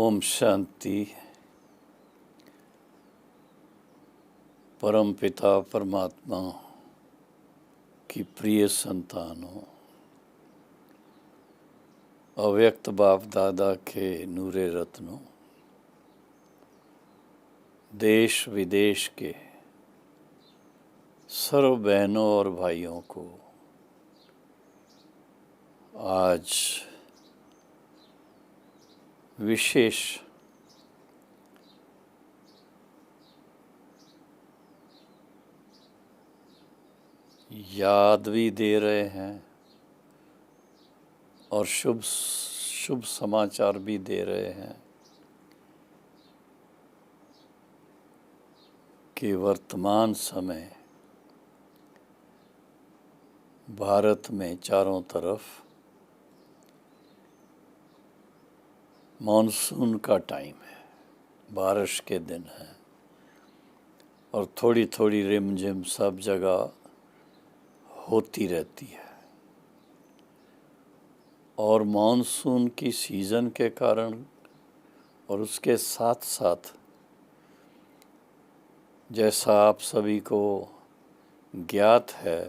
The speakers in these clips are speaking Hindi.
ओम शांति। परम पिता परमात्मा की प्रिय संतानों, अव्यक्त बाप दादा के नूरे रत्नों, देश विदेश के सर्व बहनों और भाइयों को आज विशेष याद भी दे रहे हैं और शुभ समाचार भी दे रहे हैं कि वर्तमान समय भारत में चारों तरफ मॉनसून का टाइम है, बारिश के दिन हैं और थोड़ी थोड़ी रिमझिम सब जगह होती रहती है। और मॉनसून की सीज़न के कारण और उसके साथ साथ जैसा आप सभी को ज्ञात है,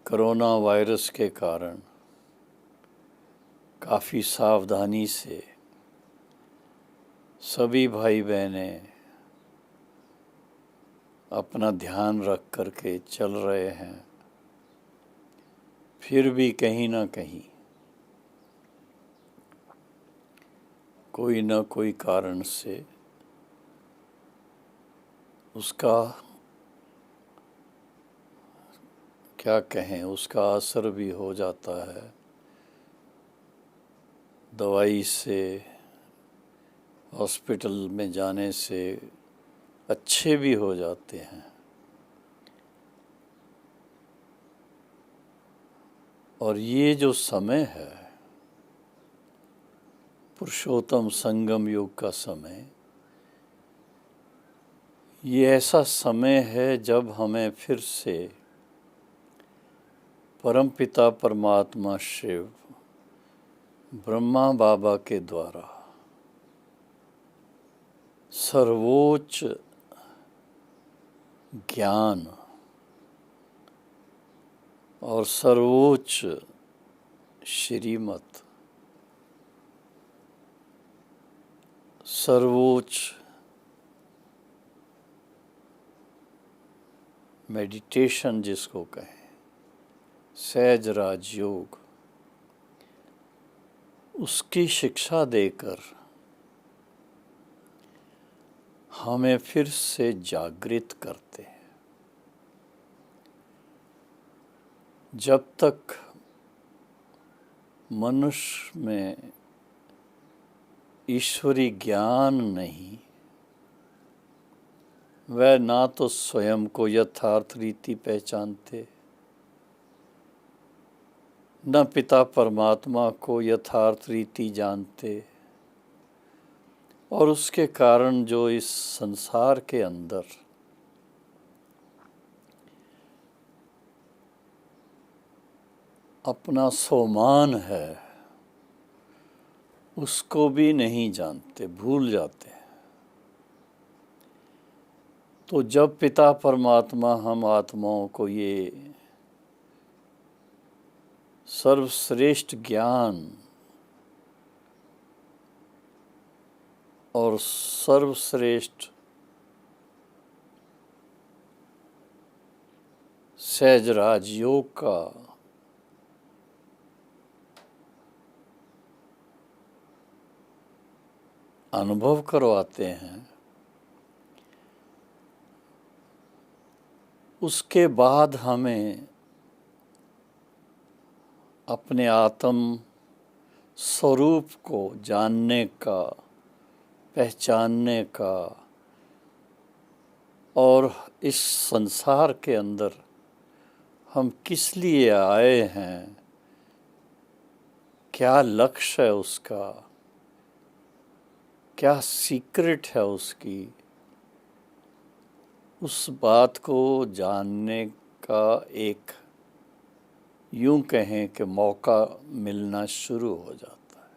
कोरोना वायरस के कारण काफ़ी सावधानी से सभी भाई बहनें अपना ध्यान रख कर के चल रहे हैं। फिर भी कहीं ना कहीं कोई न कोई कारण से उसका क्या कहें, उसका असर भी हो जाता है। दवाई से, हॉस्पिटल में जाने से अच्छे भी हो जाते हैं। और ये जो समय है, पुरुषोत्तम संगम युग का समय, ये ऐसा समय है जब हमें फिर से परमपिता परमात्मा शिव ब्रह्मा बाबा के द्वारा सर्वोच्च ज्ञान और सर्वोच्च श्रीमत, सर्वोच्च मेडिटेशन जिसको कहें, सहज राजयोग, उसकी शिक्षा देकर हमें फिर से जागृत करते हैं। जब तक मनुष्य में ईश्वरी ज्ञान नहीं, वह ना तो स्वयं को यथार्थ रीति पहचानते, न पिता परमात्मा को यथार्थ रीति जानते, और उसके कारण जो इस संसार के अंदर अपना सोमान है, उसको भी नहीं जानते, भूल जाते हैं। तो जब पिता परमात्मा हम आत्माओं को ये सर्वश्रेष्ठ ज्ञान और सर्वश्रेष्ठ सहज राजयोग का अनुभव करवाते हैं, उसके बाद हमें अपने आत्म स्वरूप को जानने का, पहचानने का और इस संसार के अंदर हम किस लिए आए हैं, क्या लक्ष्य है उसका, क्या सीक्रेट है उसकी, उस बात को जानने का एक यूं कहें कि मौका मिलना शुरू हो जाता है।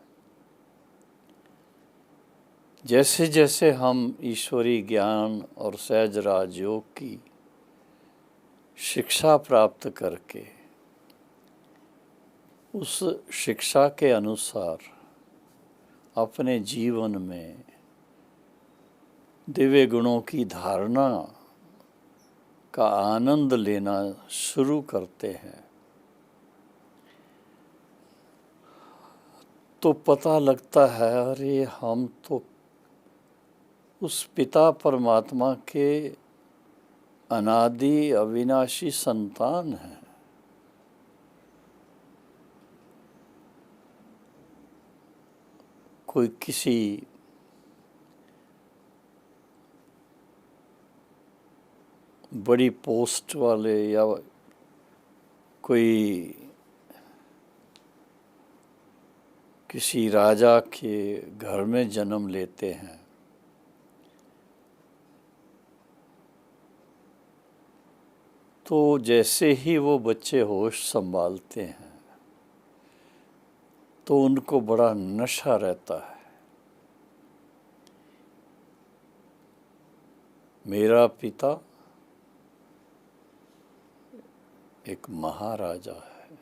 जैसे जैसे हम ईश्वरीय ज्ञान और सहज राजयोग की शिक्षा प्राप्त करके उस शिक्षा के अनुसार अपने जीवन में दिव्य गुणों की धारणा का आनंद लेना शुरू करते हैं तो पता लगता है अरे हम तो उस पिता परमात्मा के अनादि अविनाशी संतान हैं। कोई किसी बड़ी पोस्ट वाले या कोई किसी राजा के घर में जन्म लेते हैं तो जैसे ही वो बच्चे होश संभालते हैं तो उनको बड़ा नशा रहता है। मेरा पिता एक महाराजा है,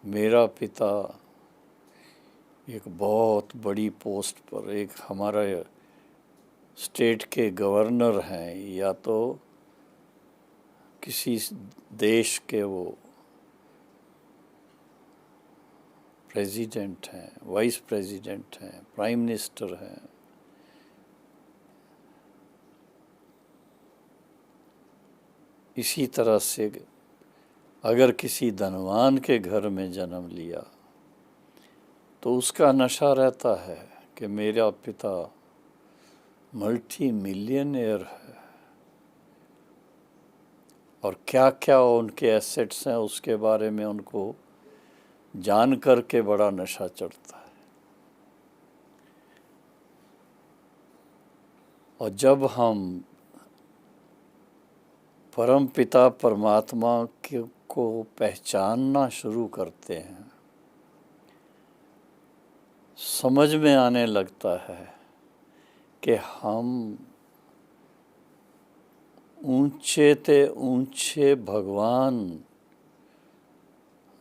मेरा पिता एक बहुत बड़ी पोस्ट पर, एक हमारा स्टेट के गवर्नर हैं या तो किसी देश के वो प्रेसिडेंट हैं, वाइस प्रेसिडेंट हैं, प्राइम मिनिस्टर हैं। इसी तरह से अगर किसी धनवान के घर में जन्म लिया तो उसका नशा रहता है कि मेरा पिता मल्टी मिलियनेयर है और क्या क्या उनके एसेट्स हैं उसके बारे में उनको जान कर के बड़ा नशा चढ़ता है। और जब हम परम पिता परमात्मा को पहचानना शुरू करते हैं, समझ में आने लगता है कि हम ऊंचे ते ऊंचे भगवान,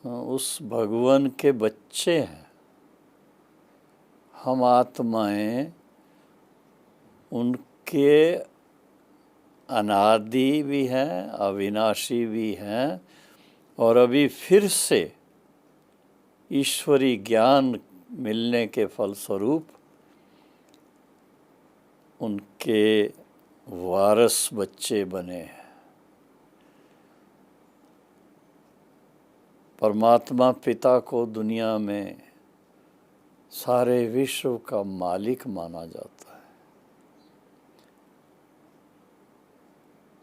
उस भगवान के बच्चे हैं। हम आत्माएं उनके अनादि भी हैं, अविनाशी भी हैं और अभी फिर से ईश्वरी ज्ञान मिलने के फलस्वरूप उनके वारस बच्चे बने हैं। परमात्मा पिता को दुनिया में सारे विश्व का मालिक माना जाता है।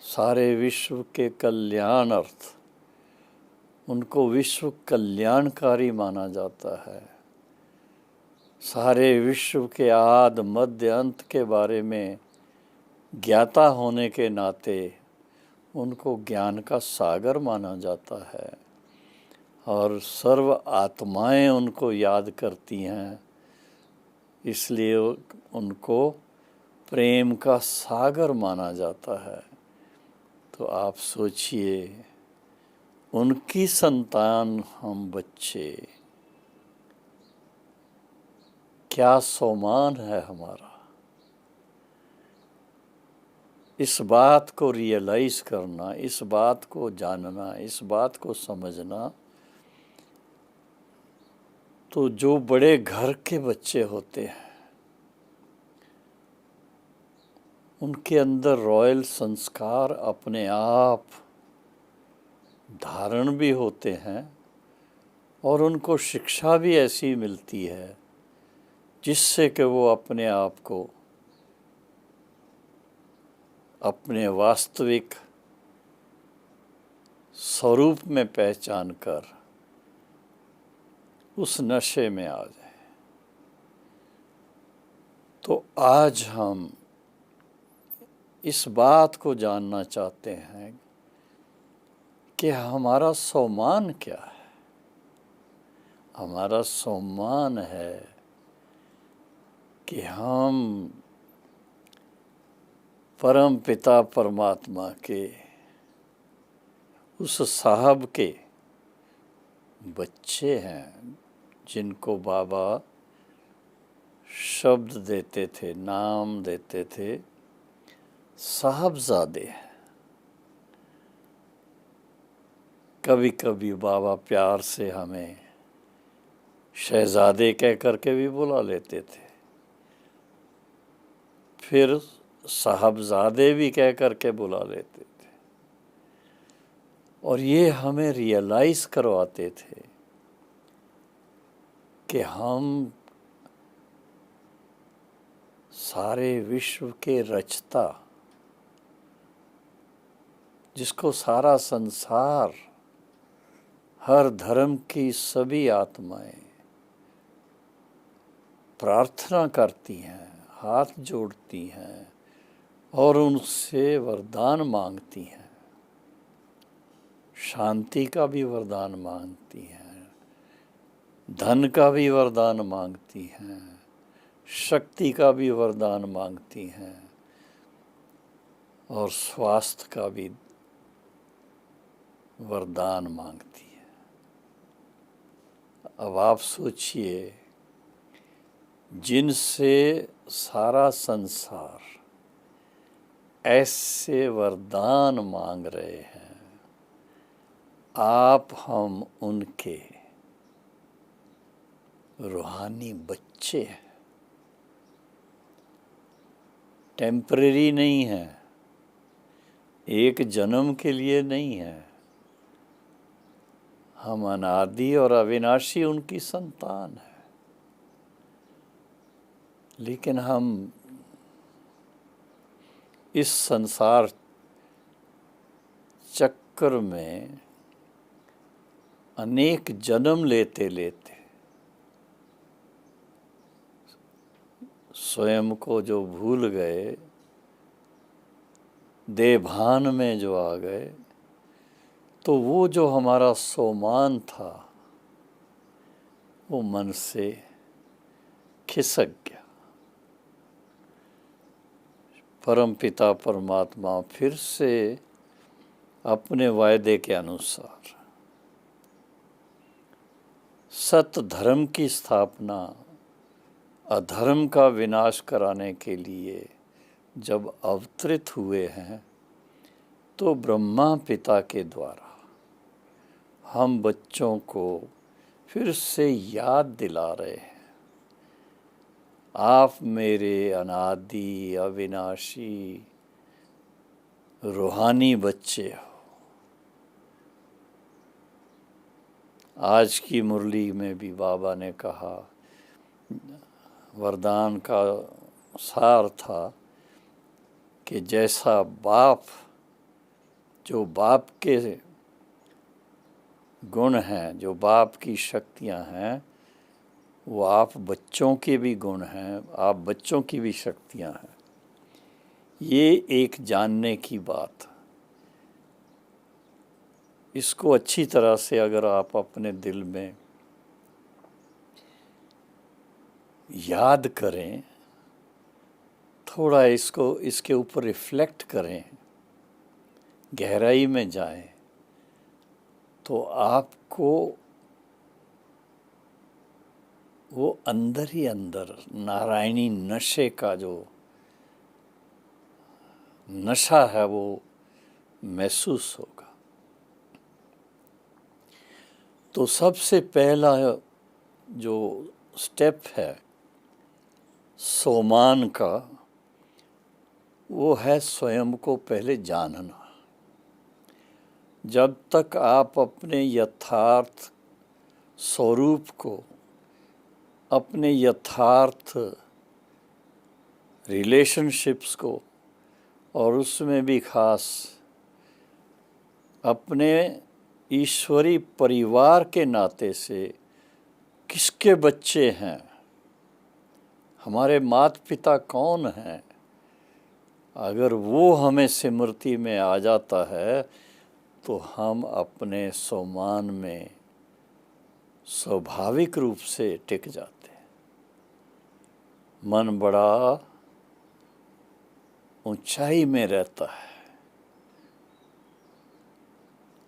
सारे विश्व के कल्याण अर्थ उनको विश्व कल्याणकारी माना जाता है। सारे विश्व के आद मध्य अंत के बारे में ज्ञाता होने के नाते उनको ज्ञान का सागर माना जाता है और सर्व आत्माएं उनको याद करती हैं, इसलिए उनको प्रेम का सागर माना जाता है। तो आप सोचिए, उनकी संतान हम बच्चे, क्या सम्मान है हमारा। इस बात को रियलाइज करना, इस बात को जानना, इस बात को समझना, तो जो बड़े घर के बच्चे होते हैं उनके अंदर रॉयल संस्कार अपने आप धारण भी होते हैं और उनको शिक्षा भी ऐसी मिलती है जिससे कि वो अपने आप को अपने वास्तविक स्वरूप में पहचान कर उस नशे में आ जाए। तो आज हम इस बात को जानना चाहते हैं कि हमारा सम्मान क्या है। हमारा सम्मान है कि हम परम पिता परमात्मा के उस साहब के बच्चे हैं जिनको बाबा शब्द देते थे, नाम देते थे साहबजादे। कभी कभी बाबा प्यार से हमें शहजादे कह करके भी बुला लेते थे, फिर साहबजादे भी कह करके बुला लेते थे, और ये हमें रियलाइज करवाते थे कि हम सारे विश्व के रचता, जिसको सारा संसार, हर धर्म की सभी आत्माएं प्रार्थना करती हैं, हाथ जोड़ती हैं और उनसे वरदान मांगती हैं। शांति का भी वरदान मांगती हैं, धन का भी वरदान मांगती हैं, शक्ति का भी वरदान मांगती हैं और स्वास्थ्य का भी वरदान मांगती है। अब आप सोचिए, जिनसे सारा संसार ऐसे वरदान मांग रहे हैं, आप हम उनके रूहानी बच्चे हैं। टेम्परेरी नहीं है, एक जन्म के लिए नहीं है। हम अनादि और अविनाशी उनकी संतान है, लेकिन हम इस संसार चक्र में अनेक जन्म लेते लेते स्वयं को जो भूल गए, देभान में जो आ गए, तो वो जो हमारा सोमान था वो मन से खिसक गया। परम पिता परमात्मा फिर से अपने वायदे के अनुसार सत्य धर्म की स्थापना, अधर्म का विनाश कराने के लिए जब अवतरित हुए हैं, तो ब्रह्मा पिता के द्वारा हम बच्चों को फिर से याद दिला रहे हैं, आप मेरे अनादि अविनाशी रूहानी बच्चे हो। आज की मुरली में भी बाबा ने कहा, वरदान का सार था कि जैसा बाप, जो बाप के गुण हैं, जो बाप की शक्तियां हैं, वो आप बच्चों के भी गुण हैं, आप बच्चों की भी शक्तियां हैं। ये एक जानने की बात, इसको अच्छी तरह से अगर आप अपने दिल में याद करें, थोड़ा इसको इसके ऊपर रिफ्लेक्ट करें, गहराई में जाएं, तो आपको वो अंदर ही अंदर नारायणी नशे का जो नशा है वो महसूस होगा। तो सबसे पहला जो स्टेप है सोमान का, वो है स्वयं को पहले जानना। जब तक आप अपने यथार्थ स्वरूप को, अपने यथार्थ रिलेशनशिप्स को, और उसमें भी खास अपने ईश्वरी परिवार के नाते से किसके बच्चे हैं, हमारे माता पिता कौन हैं, अगर वो हमें स्मृति में आ जाता है, तो हम अपने सोमान में स्वाभाविक रूप से टिक जाते हैं। मन बड़ा ऊंचाई में रहता है।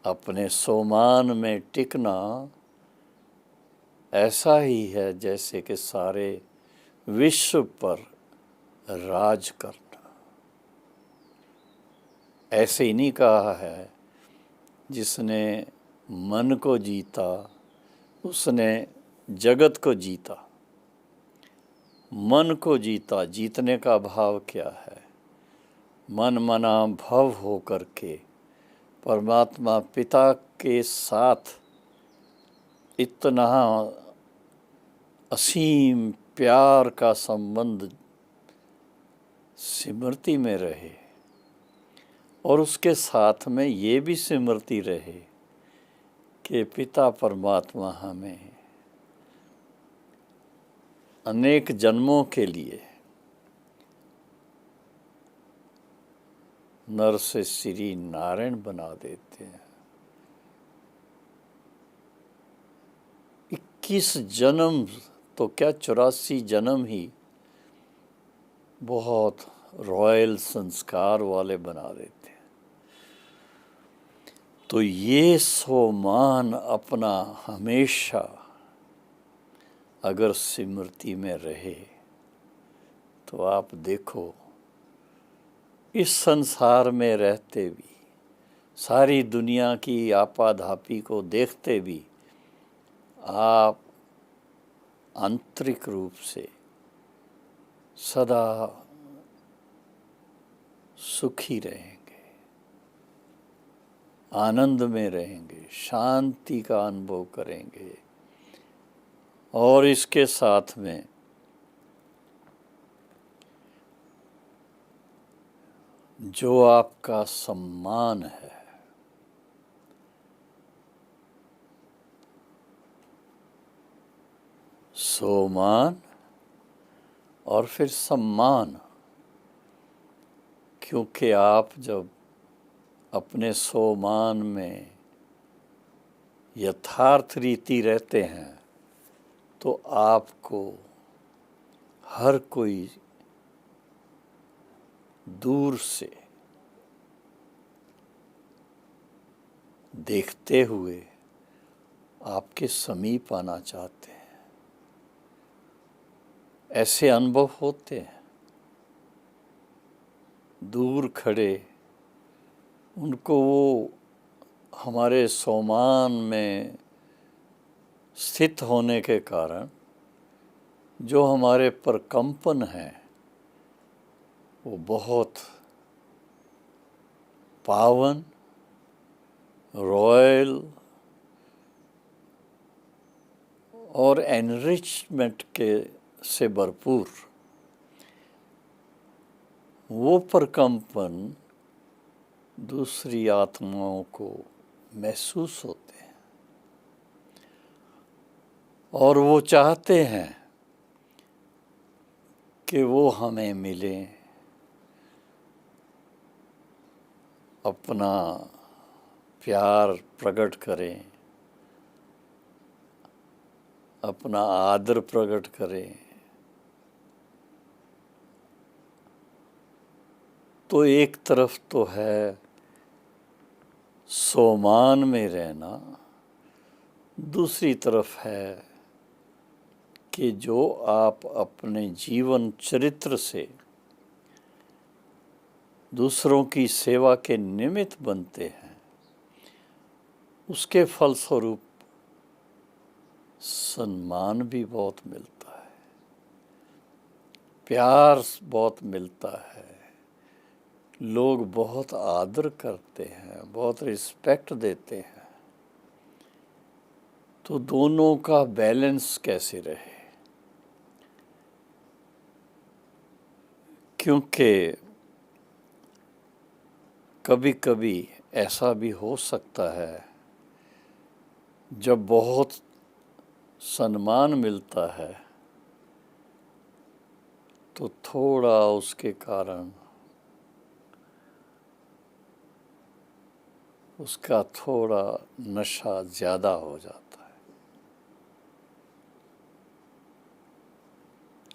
अपने सोमान में टिकना ऐसा ही है जैसे कि सारे विश्व पर राज करना। ऐसे ही नहीं कहा है, जिसने मन को जीता उसने जगत को जीता। मन को जीता, जीतने का भाव क्या है? मन मना भव हो करके परमात्मा पिता के साथ इतना असीम प्यार का संबंध स्मृति में रहे, और उसके साथ में ये भी स्मृति रहे कि पिता परमात्मा हमें अनेक जन्मों के लिए नर से श्री नारायण बना देते हैं। 21 जन्म तो क्या 84 जन्म ही बहुत रॉयल संस्कार वाले बना देते हैं। तो ये सोमान अपना हमेशा अगर स्मृति में रहे तो आप देखो, इस संसार में रहते भी, सारी दुनिया की आपाधापी को देखते भी, आप आंतरिक रूप से सदा सुखी रहेंगे, आनंद में रहेंगे, शांति का अनुभव करेंगे। और इसके साथ में जो आपका सम्मान है, सोमान और फिर सम्मान, क्योंकि आप जब अपने सोमान में यथार्थ रीति रहते हैं तो आपको हर कोई दूर से देखते हुए आपके समीप आना चाहते हैं। ऐसे अनुभव होते हैं। दूर खड़े उनको वो हमारे सोमान में स्थित होने के कारण जो हमारे प्रकंपन हैं वो बहुत पावन, रॉयल और एनरिचमेंट के से भरपूर वो प्रकंपन दूसरी आत्माओं को महसूस होते हैं, और वो चाहते हैं कि वो हमें मिलें, अपना प्यार प्रकट करें, अपना आदर प्रकट करें। तो एक तरफ तो है सोमान में रहना, दूसरी तरफ है कि जो आप अपने जीवन चरित्र से दूसरों की सेवा के निमित्त बनते हैं, उसके फलस्वरूप सम्मान भी बहुत मिलता है, प्यार बहुत मिलता है, लोग बहुत आदर करते हैं, बहुत रिस्पेक्ट देते हैं। तो दोनों का बैलेंस कैसे रहे? क्योंकि कभी कभी ऐसा भी हो सकता है जब बहुत सम्मान मिलता है तो थोड़ा उसके कारण उसका थोड़ा नशा ज़्यादा हो जाता है।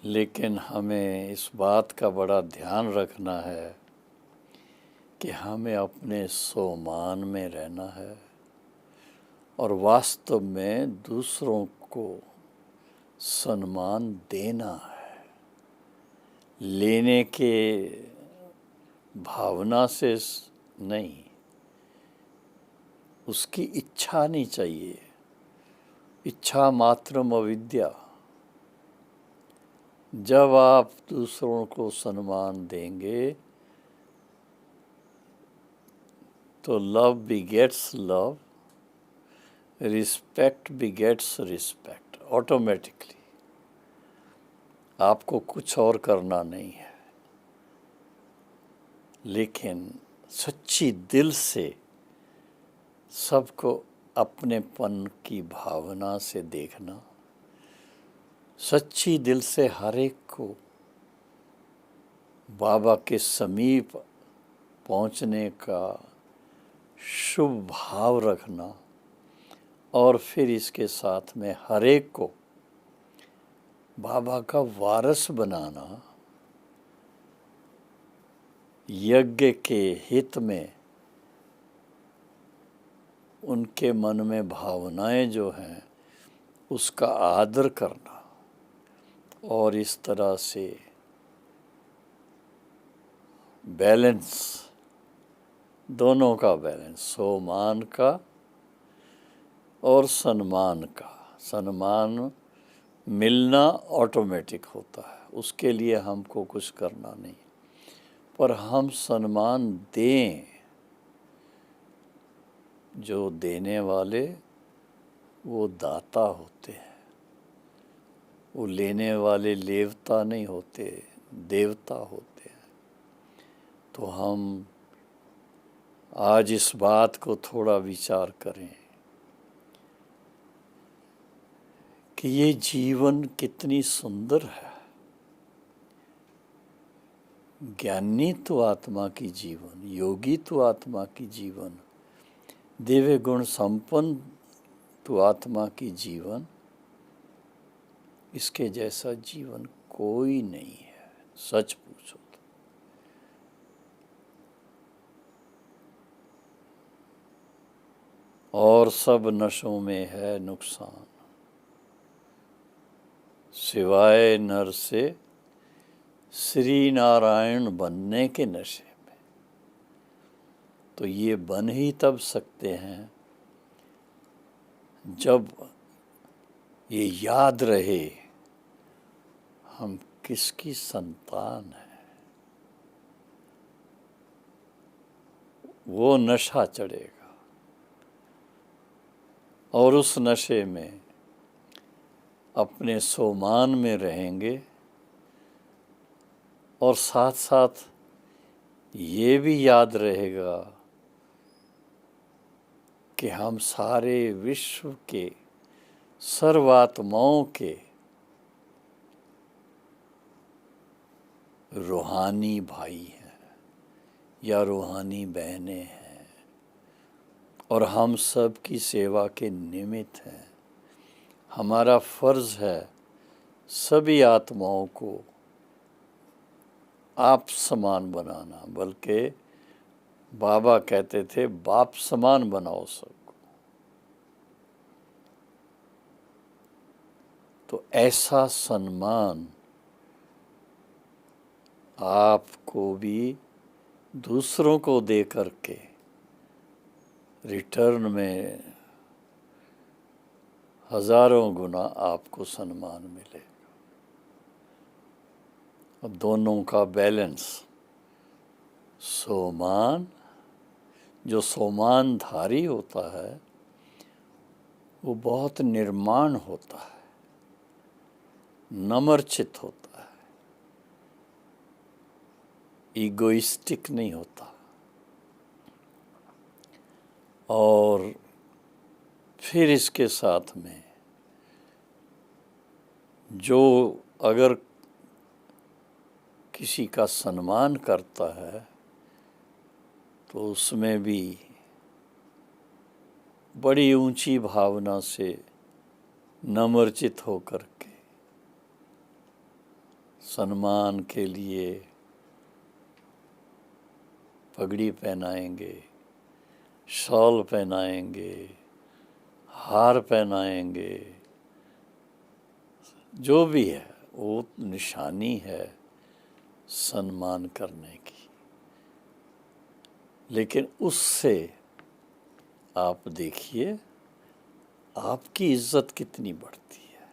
लेकिन हमें इस बात का बड़ा ध्यान रखना है कि हमें अपने सोमान में रहना है और वास्तव में दूसरों को सम्मान देना है। लेने के भावना से नहीं, उसकी इच्छा नहीं चाहिए। इच्छा मात्रम अविद्या। जब आप दूसरों को सम्मान देंगे तो love begets love, respect begets respect. Automatically आपको कुछ और करना नहीं है, लेकिन सच्ची दिल से सबको अपनेपन की भावना से देखना, सच्ची दिल से हर एक को बाबा के समीप पहुंचने का शुभ भाव रखना और फिर इसके साथ में हर एक को बाबा का वारस बनाना, यज्ञ के हित में उनके मन में भावनाएं जो हैं उसका आदर करना, और इस तरह से बैलेंस, दोनों का बैलेंस, सोमान का और सम्मान का। सम्मान मिलना ऑटोमेटिक होता है, उसके लिए हमको कुछ करना नहीं, पर हम सम्मान दें। जो देने वाले वो दाता होते हैं, वो लेने वाले लेवता नहीं होते, देवता होते हैं। तो हम आज इस बात को थोड़ा विचार करें कि ये जीवन कितनी सुंदर है। ज्ञानी तो आत्मा की जीवन, योगी तो आत्मा की जीवन, दिव्य गुण संपन्न तो आत्मा की जीवन, इसके जैसा जीवन कोई नहीं है, सच पूछो तो। और सब नशों में है नुकसान, सिवाय नर से श्री नारायण बनने के नशे में। तो ये बन ही तब सकते हैं जब ये याद रहे हम किसकी संतान है। वो नशा चढ़ेगा और उस नशे में अपने सोमान में रहेंगे, और साथ साथ ये भी याद रहेगा कि हम सारे विश्व के सर्वात्माओं के रूहानी भाई हैं या रूहानी बहनें हैं, और हम सब की सेवा के निमित्त हैं। हमारा फर्ज है सभी आत्माओं को आप समान बनाना, बल्कि बाबा कहते थे बाप समान बनाओ सबको। तो ऐसा सम्मान आपको भी दूसरों को दे करके रिटर्न में हजारों गुना आपको सम्मान मिलेगा। और दोनों का बैलेंस, सोमान, जो सोमानधारी होता है वो बहुत निर्माण होता है, नम्रचित होता है, ईगोइस्टिक नहीं होता। और फिर इसके साथ में जो अगर किसी का सम्मान करता है तो उसमें भी बड़ी ऊंची भावना से नम्रचित होकर के सम्मान के लिए पगड़ी पहनाएंगे, शॉल पहनाएंगे, हार पहनाएंगे, जो भी है वो निशानी है सम्मान करने की। लेकिन उससे आप देखिए आपकी इज्जत कितनी बढ़ती है।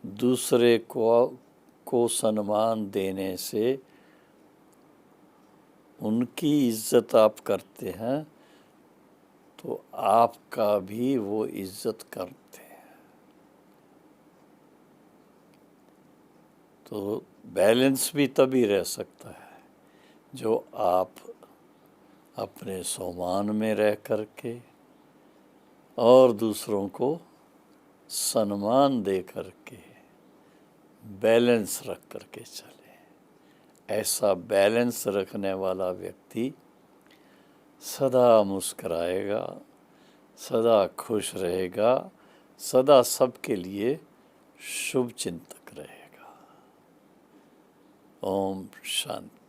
दूसरे को सम्मान देने से उनकी इज्जत आप करते हैं तो आपका भी वो इज्जत करते हैं। तो बैलेंस भी तभी रह सकता है जो आप अपने सम्मान में रह करके और दूसरों को सम्मान दे करके बैलेंस रख करके चले। ऐसा बैलेंस रखने वाला व्यक्ति सदा मुस्कराएगा, सदा खुश रहेगा, सदा सबके लिए शुभ चिंतक रहेगा। ओम शांति।